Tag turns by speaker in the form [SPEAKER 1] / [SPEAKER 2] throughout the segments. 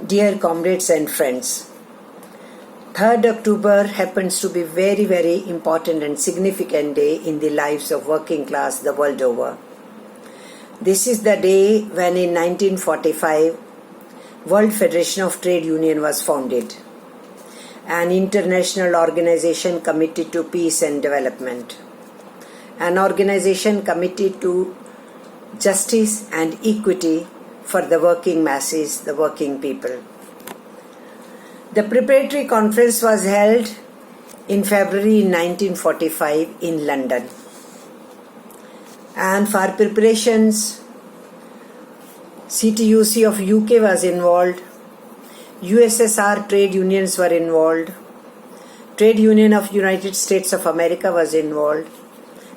[SPEAKER 1] Dear comrades and friends, 3rd October happens to be very, very important and significant day in the lives of working class the world over. This is the day when in 1945 World Federation of Trade Union was founded, an international organization committed to peace and development, an organization committed to justice and equity for the working masses, the working people. The preparatory conference was held in February 1945 in London. And for preparations, CTUC of UK was involved, USSR trade unions were involved, Trade Union of United States of America was involved,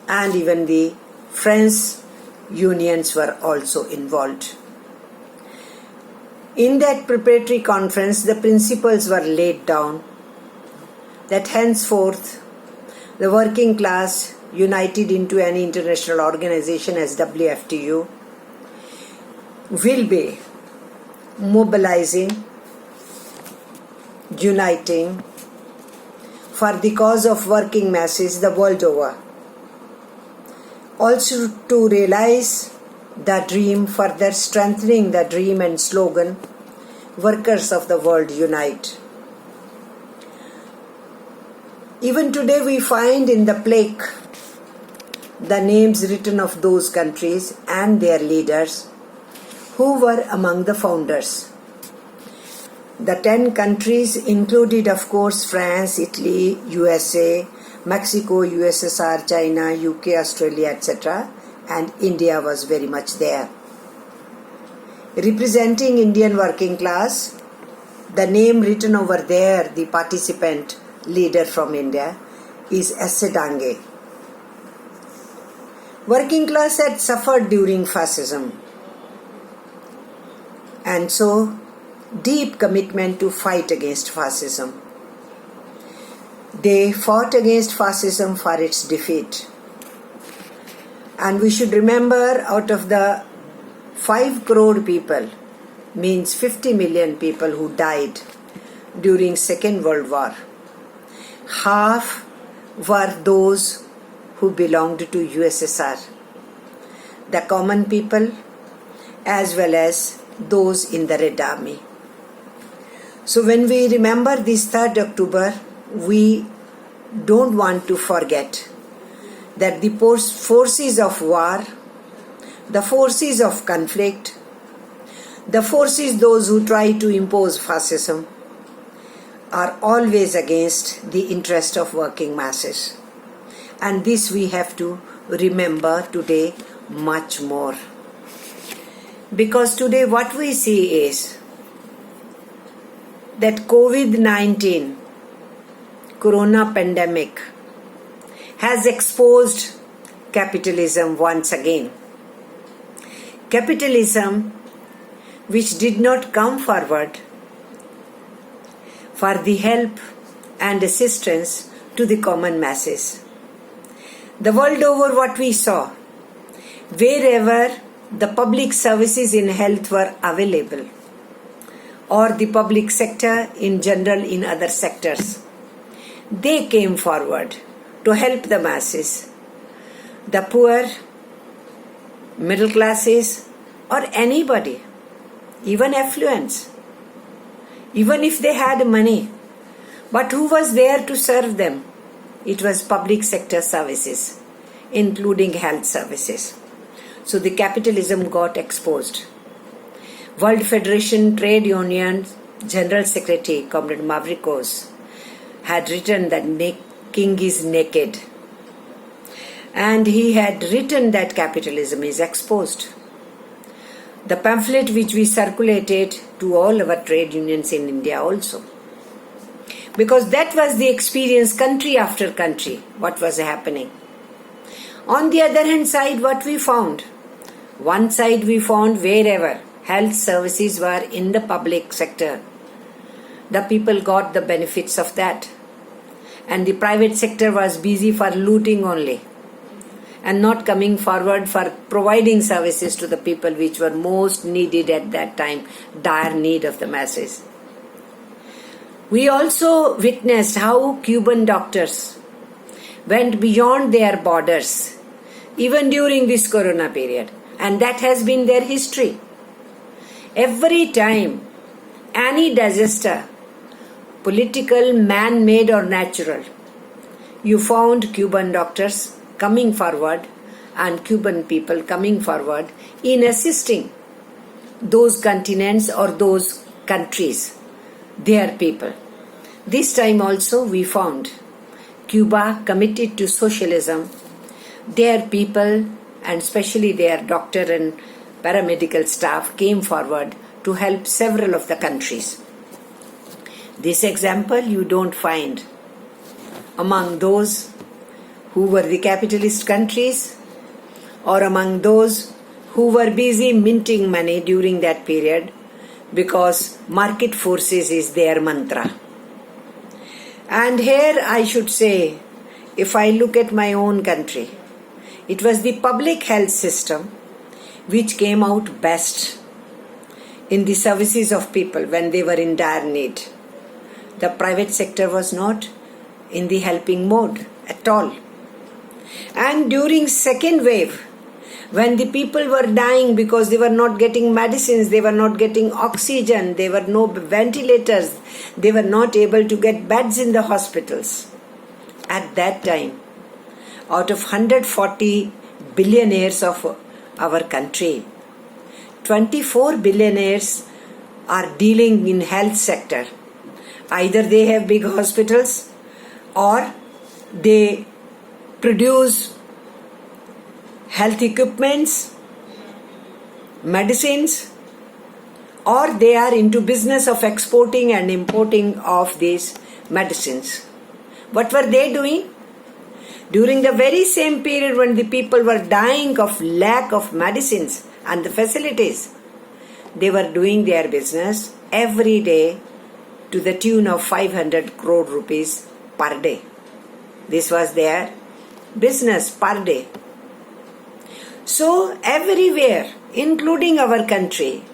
[SPEAKER 1] and even the French unions were also involved. In that preparatory conference, the principles were laid down that henceforth the working class, united into an international organization as WFTU, will be mobilizing, uniting for the cause of working masses the world over. Also to realize the dream, further strengthening the dream and slogan, workers of the world unite. Even today we find in the plaque the names written of those countries and their leaders who were among the founders. The 10 countries included, of course, France, Italy, USA, Mexico, USSR, China, UK, Australia, etc., and India was very much there. Representing Indian working class, the name written over there, the participant leader from India, is S. Dange. Working class had suffered during fascism, and so deep commitment to fight against fascism. They fought against fascism for its defeat. And we should remember, out of the 5 crore people, means 50 million people who died during Second World War, half were those who belonged to USSR, the common people as well as those in the Red Army. So when we remember this 3rd October, we don't want to forget that the forces of war, the forces of conflict, the forces those who try to impose fascism are always against the interest of working masses. And this we have to remember today much more. Because today what we see is that COVID-19, Corona pandemic, has exposed capitalism once again. Capitalism which did not come forward for the help and assistance to the common masses. The world over what we saw, wherever the public services in health were available, or the public sector in general in other sectors, they came forward to help the masses, the poor, middle classes, or anybody, even affluents, even if they had money. But who was there to serve them? It was public sector services, including health services. So the capitalism got exposed. World Federation Trade Union General Secretary, Comrade Mavrikos, had written that king is naked. And he had written that capitalism is exposed. The pamphlet which we circulated to all our trade unions in India also. Because that was the experience country after country, what was happening. On the other hand side, what we found? One side we found wherever health services were in the public sector, the people got the benefits of that. And the private sector was busy for looting only. and not coming forward for providing services to the people which were most needed at that time, dire need of the masses. We also witnessed how Cuban doctors went beyond their borders even during this corona period, and that has been their history. Every time any disaster, political, man-made or natural, you found Cuban doctors coming forward and Cuban people coming forward in assisting those continents or those countries, their people. This time also we found Cuba committed to socialism, their people and especially their doctor and paramedical staff came forward to help several of the countries. This example you don't find among those who were the capitalist countries or among those who were busy minting money during that period, because market forces is their mantra. And here I should say, if I look at my own country, it was the public health system which came out best in the services of people when they were in dire need. The private sector was not in the helping mode at all. And during second wave, when the people were dying because they were not getting medicines, they were not getting oxygen, there were no ventilators, they were not able to get beds in the hospitals. At that time, out of 140 billionaires of our country, 24 billionaires are dealing in health sector. Either they have big hospitals or they produce health equipments, medicines, or they are into business of exporting and importing of these medicines. What were they doing? During the very same period when the people were dying of lack of medicines and the facilities, they were doing their business every day to the tune of 500 crore rupees per day. This was their business per day. So everywhere, including our country,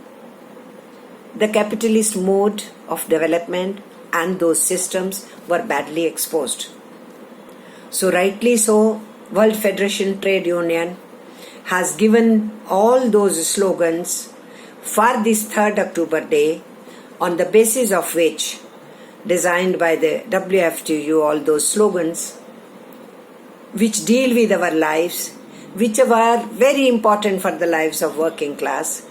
[SPEAKER 1] the capitalist mode of development and those systems were badly exposed. So rightly so, World Federation Trade Union has given all those slogans for this 3rd October day, on the basis of which, designed by the WFTU, all those slogans which deal with our lives, which are very important for the lives of working class.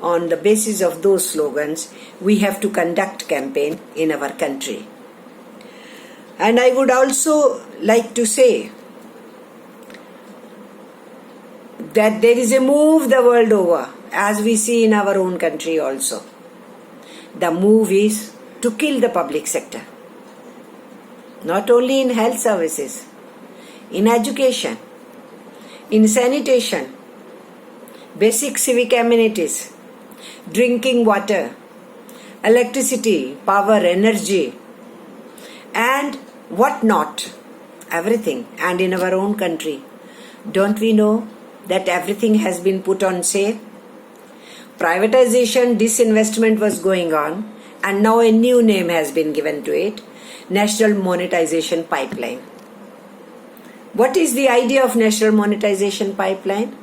[SPEAKER 1] On the basis of those slogans, we have to conduct campaign in our country. And I would also like to say that there is a move the world over, as we see in our own country also. The move is to kill the public sector. Not only in health services, in education, in sanitation, basic civic amenities, drinking water, electricity, power, energy, and what not, everything. And in our own country, don't we know that everything has been put on sale? Privatization, disinvestment was going on, and now a new name has been given to it, National Monetization Pipeline. What is the idea of National Monetization Pipeline?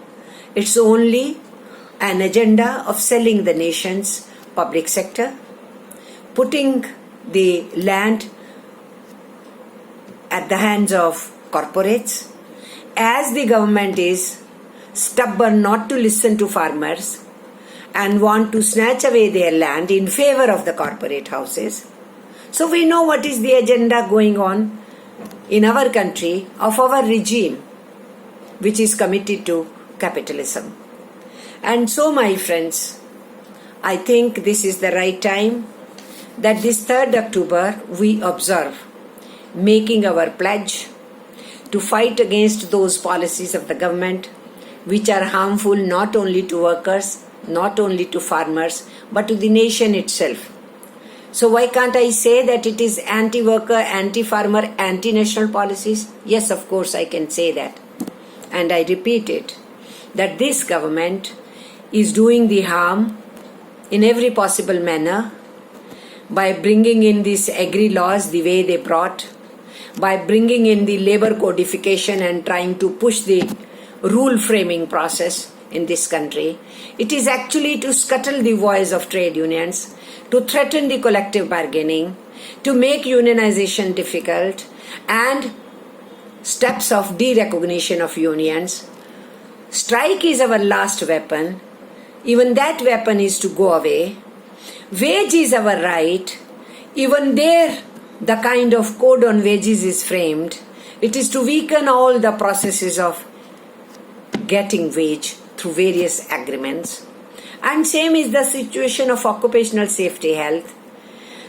[SPEAKER 1] It's only an agenda of selling the nation's public sector, putting the land at the hands of corporates, as the government is stubborn not to listen to farmers and want to snatch away their land in favor of the corporate houses. So we know what is the agenda going on in our country of our regime, which is committed to capitalism. And so, my friends, I think this is the right time that this 3rd October we observe, making our pledge to fight against those policies of the government which are harmful not only to workers, not only to farmers, but to the nation itself. So why can't I say that it is anti-worker, anti-farmer, anti-national policies? Yes, of course I can say that. and I repeat it, that this government is doing the harm in every possible manner by bringing in these agri laws the way they brought, by bringing in the labor codification and trying to push the rule framing process in this country. It is actually to scuttle the voice of trade unions, to threaten the collective bargaining, to make unionization difficult, and steps of derecognition of unions. Strike is our last weapon. Even that weapon is to go away. Wage is our right. Even there, the kind of code on wages is framed. It is to weaken all the processes of getting wage through various agreements. And same is the situation of occupational safety health.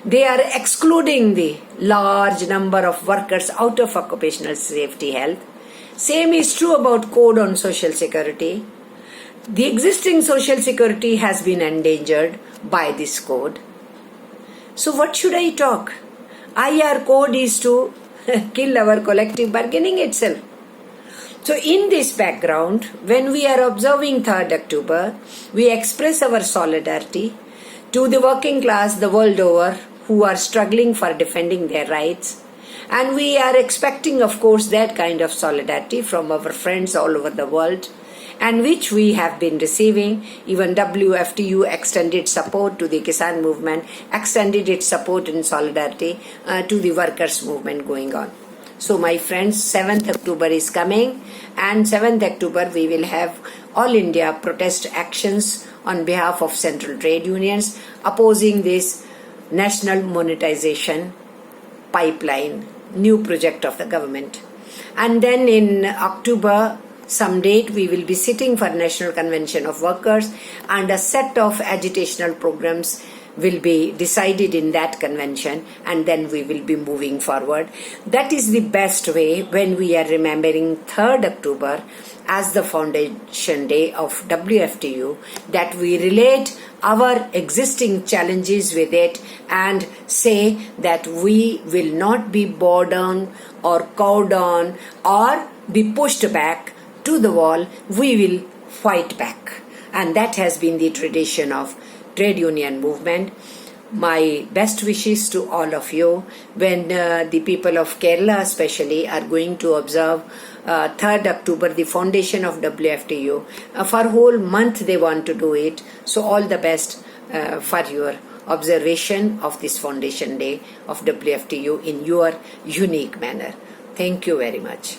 [SPEAKER 1] They are excluding the large number of workers out of occupational safety health. Same is true about code on social security. The existing social security has been endangered by this code. So what should I talk? IR code is to kill our collective bargaining itself. So in this background, when we are observing 3rd October, we express our solidarity to the working class the world over who are struggling for defending their rights. And we are expecting, of course, that kind of solidarity from our friends all over the world, and which we have been receiving. Even WFTU extended support to the Kisan movement, extended its support and solidarity to the workers' movement going on. So my friends, 7th October is coming, and 7th October we will have All India protest actions on behalf of central trade unions opposing this national monetization pipeline, new project of the government. And then in October, some date, we will be sitting for National Convention of Workers, and a set of agitational programs will be decided in that convention, and then we will be moving forward. That is the best way when we are remembering 3rd October as the foundation day of WFTU, that we relate our existing challenges with it and say that we will not be bowed down or cowed down or be pushed back to the wall. We will fight back. And that has been the tradition of trade union movement. My best wishes to all of you when the people of Kerala especially are going to observe 3rd October, the foundation of WFTU. For a whole month they want to do it. So all the best for your observation of this foundation day of WFTU in your unique manner. Thank you very much.